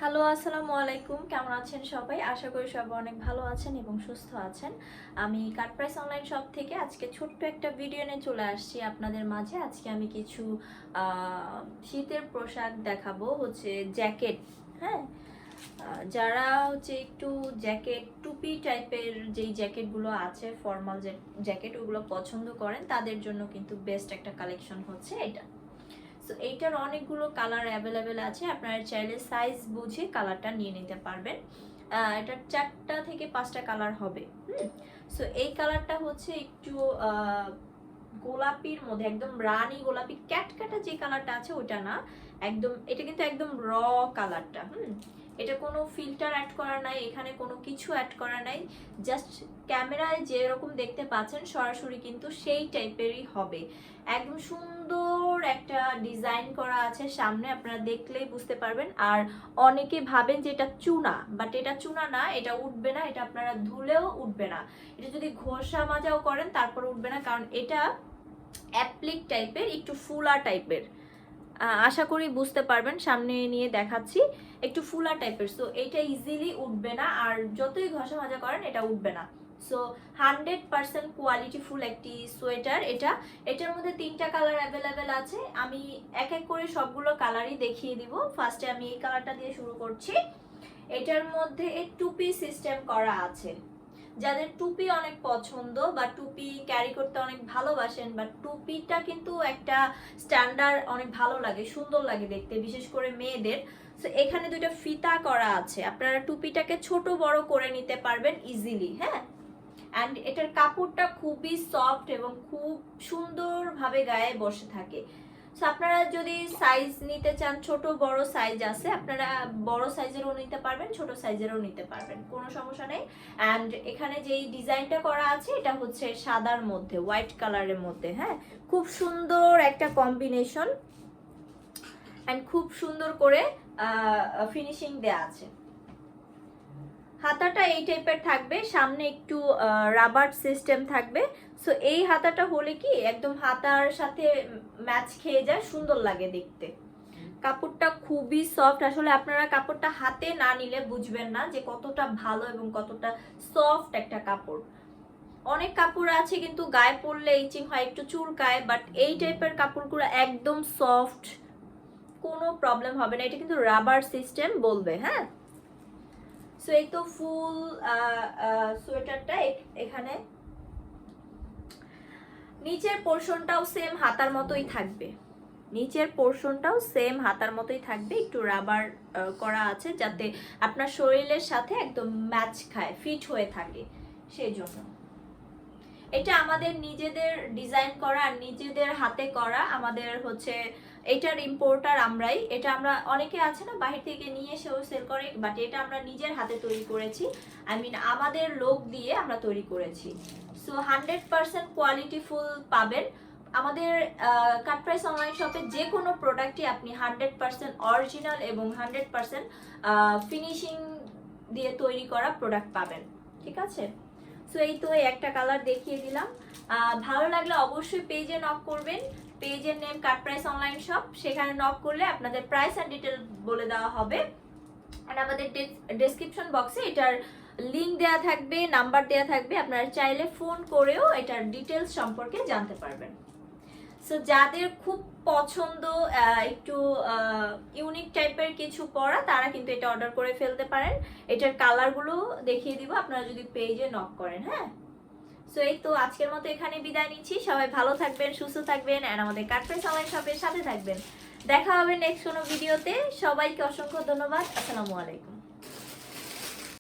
Hello, আসসালামু আলাইকুম। কেমন আছেন সবাই? আশা করি সবাই অনেক ভালো আছেন এবং সুস্থ আছেন। আমি কাটপ্রাইস অনলাইন শপ থেকে আজকে ছোট্ট একটা ভিডিও নিয়ে চলে আসছি আপনাদের মাঝে। আজকে আমি কিছু শীতের পোশাক দেখাবো, হচ্ছে জ্যাকেট। হ্যাঁ, যারা হচ্ছে একটু জ্যাকেট টুপি টাইপের যেই জ্যাকেটগুলো আছে, ফর্মাল জ্যাকেট, ওগুলো পছন্দ করেন, তাদের জন্য কিন্তু বেস্ট একটা কালেকশন হচ্ছে এটা। সো এইটার অনেকগুলো কালার অ্যাভেলেবেল আছে, আপনারা চাইলে সাইজ বুঝে কালারটা নিয়ে নিতে পারবেন। এটার 4টা থেকে 5টা কালার হবে। সো এই কালারটা হচ্ছে একটু গোলাপির মধ্যে, একদম রানী গোলাপি ক্যাটকাটা যে কালারটা আছে ওটা না, একদম এটা কিন্তু একদম র কালারটা। এটা কোনো ফিল্টার অ্যাড করা নাই, এখানে কোনো কিছু অ্যাড করা নাই, জাস্ট ক্যামেরায় যেরকম দেখতে পাচ্ছেন সরাসরি কিন্তু সেই টাইপেরই হবে। একদম সুন্দর একটা ডিজাইন করা আছে সামনে, আপনারা দেখলেই বুঝতে পারবেন। আর অনেকে ভাবেন যে এটা চুনা, বাট এটা চুনা না, এটা উঠবে না, এটা আপনারা ধুলেও উঠবে না। এটা যদি ঘষা মাজাও করেন তারপর উঠবে না, কারণ এটা অ্যাপ্লিক টাইপের, একটু ফুলা টাইপের। আশা করি বুঝতে পারবেন, সামনে নিয়ে দেখাচ্ছি, একটু ফুলা টাইপের। সো এটা ইজিলি উঠবে না, আর যতই ঘষা মাজা করেন এটা উঠবে না। সো 100% কোয়ালিটিফুল একটি সোয়েটার এটা। এটার মধ্যে 3টা কালার অ্যাভেলেবেল আছে, আমি এক এক করে সবগুলো কালারই দেখিয়ে দিব। ফার্স্টে আমি এই কালারটা দিয়ে শুরু করছি। এটার মধ্যে টুপি সিস্টেম করা আছে। যাদের টুপি অনেক পছন্দ বা টুপি ক্যারি করতে অনেক ভালোবাসেন, বা টুপিটা কিন্তু একটা স্ট্যান্ডার্ড, অনেক ভালো লাগে, সুন্দর লাগে দেখতে, বিশেষ করে মেয়েদের। সো এখানে দুইটা ফিতা করা আছে, আপনারা টুপিটাকে ছোট বড় করে নিতে পারবেন ইজিলি। হ্যাঁ, অ্যান্ড এটার কাপড়টা খুবই সফট এবং খুব সুন্দরভাবে গায়ে বসে থাকে। সো আপনারা যদি সাইজ নিতে চান, ছোট বড় সাইজ আছে, আপনারা বড় সাইজেরও নিতে পারবেন, ছোট সাইজেরও নিতে পারবেন, কোনো সমস্যা নেই। অ্যান্ড এখানে যেই ডিজাইনটা করা আছে এটা হচ্ছে সাদার মধ্যে, হোয়াইট কালারের মধ্যে। হ্যাঁ, খুব সুন্দর একটা কম্বিনেশন, অ্যান্ড খুব সুন্দর করে ফিনিশিং দেয়া আছে। হাতাটা এই টাইপের থাকবে, সামনে একটু রাবার সিস্টেম থাকবে। সো এই হাতাটা হলে কি একদম হাতার সাথে ম্যাচ খেয়ে যায়, সুন্দর লাগে দেখতে। কাপড়টা খুবই সফট, আসলে আপনারা কাপড়টা হাতে না নিলে বুঝবেন না যে কতটা ভালো এবং কতটা সফট একটা কাপড়। অনেক কাপড় আছে কিন্তু গায়ে পরলে ইচিং হয়, একটু চুলকায়, বাট এই টাইপের কাপড়গুলো একদম সফট, কোনো প্রবলেম হবে না। এটা কিন্তু রাবার সিস্টেম বলবে। হ্যাঁ, সো এই তো ফুল সোয়েটারটা। এখানে নিচের পোর্শনটাও সেম হাতার মতোই থাকবে, নিচের পোর্শনটাও সেম হাতার মতোই থাকবে, একটু রাবার করা আছে যাতে আপনার শরীরের সাথে একদম ম্যাচ খায়, ফিট হয়ে থাকে, সেই জন্য। এটা আমাদের নিজেদের ডিজাইন করা আর নিজেদের হাতে করা, আমাদের হচ্ছে এটার ইম্পোর্টার আমরাই। এটা আমরা, অনেকে আছে না বাহির থেকে নিয়ে এসেও সেল করে, বাট এটা আমরা নিজের হাতে তৈরি করেছি, আই মিন আমাদের লোক দিয়ে আমরা তৈরি করেছি। সো 100% কোয়ালিটিফুল পাবেন আমাদের কাটপ্রাইস অনলাইন শপে। যে কোনো প্রোডাক্টই আপনি 100% অরিজিনাল এবং 100% ফিনিশিং দিয়ে তৈরি করা প্রোডাক্ট পাবেন, ঠিক আছে? সো এই তো একটা কালার দেখিয়ে দিলাম। ভালো লাগলে অবশ্যই পেজে নক করবেন, পেজের নেম কাটপ্রাইস অনলাইন শপ। সেখানে নক করলে আপনাদের প্রাইস অ্যান্ড ডিটেল বলে দেওয়া হবে। আর আমাদের ডেসক্রিপশন বক্সে এটার লিঙ্ক দেওয়া থাকবে, নাম্বার দেওয়া থাকবে, আপনারা চাইলে ফোন করেও এটার ডিটেলস সম্পর্কে জানতে পারবেন। সো যাদের খুব পছন্দ একটু ইউনিক টাইপের কিছু পরা, তারা কিন্তু এটা অর্ডার করে ফেলতে পারেন। এটার কালারগুলো দেখিয়ে দিব আপনারা যদি পেজে নক করেন। হ্যাঁ, সো এই তো আজকের মতো এখানে বিদায় নিচ্ছি। সবাই ভালো থাকবেন, সুস্থ থাকবেন, আর আমাদের কাটপ্রাইস অনলাইন শপের সাথে থাকবেন। দেখা হবে নেক্সট কোনো ভিডিওতে। সবাইকে অসংখ্য ধন্যবাদ। আসসালামু আলাইকুম।